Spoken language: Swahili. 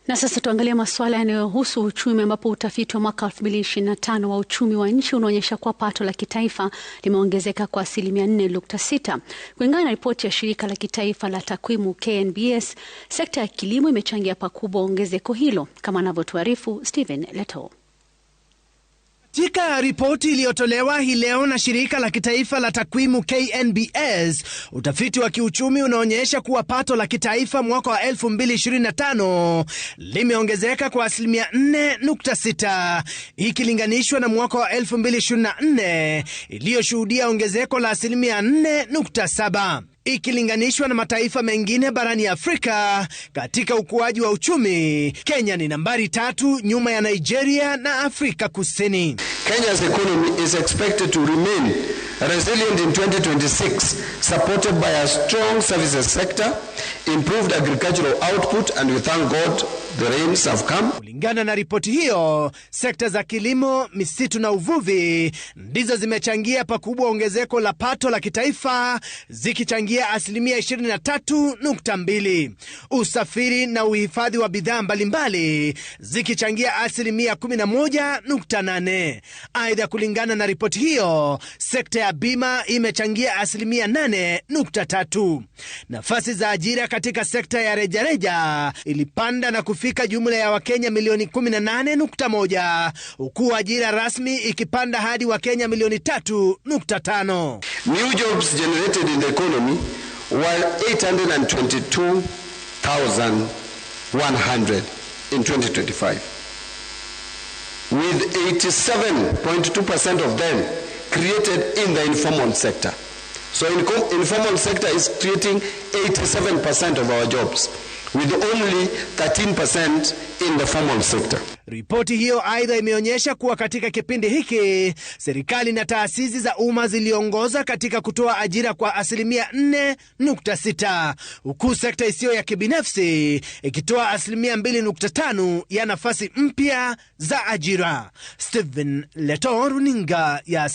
Na sasa tuangalie masuala yanayohusu uchumi, ambapo utafiti wa mwaka 2025 wa uchumi wa nchi unaonyesha kuwa pato la kitaifa limeongezeka kwa 4.6%. Kulingana na ripoti ya shirika la kitaifa la takwimu KNBS, sekta ya kilimo imechangia pakubwa ongezeko hilo, kama anavyotuarifu Stephen Leto. Katika ripoti iliyotolewa hii leo na shirika la kitaifa la takwimu KNBS, utafiti wa kiuchumi unaonyesha kuwa pato la kitaifa mwaka wa 2025 limeongezeka kwa 4.6% ikilinganishwa na mwaka wa 2024 iliyoshuhudia ongezeko la 4.7%. Ikilinganishwa na mataifa mengine barani Afrika katika ukuaji wa uchumi, Kenya ni nambari 3 nyuma ya Nigeria na Afrika Kusini. Kenya's economy is expected to remain resilient in 2026, supported by a strong services sector, improved agricultural output, and we thank God the rains have come. Kulingana na ripoti hiyo, sekta za kilimo, misitu na uvuvi ndizo zimechangia pakubwa ongezeko la pato la kitaifa, zikichangia 23.2%. Usafiri na uhifadhi wa bidhaa mbalimbali zikichangia 11.8%. Aidha, kulingana na ripoti hiyo, sekta ya bima imechangia 8.3%. Nafasi za ajira katika sekta ya rejareja ilipanda na kufika jumla ya Wakenya milioni 18.1, huku ajira rasmi ikipanda hadi Wakenya milioni 3.5. New jobs generated in the economy were 822,100 in 2025, with 87.2% of them created in the informal sector. So informal sector is creating 87% of our jobs, with only 13% in the formal sector. Ripoti hiyo aidha imeonyesha kuwa katika kipindi hiki serikali na taasisi za umma ziliongoza katika kutoa ajira kwa 4.6%, huku sekta isiyo ya kibinafsi ikitoa 2.5% ya nafasi mpya za ajira. Stephen Leto, runinga ya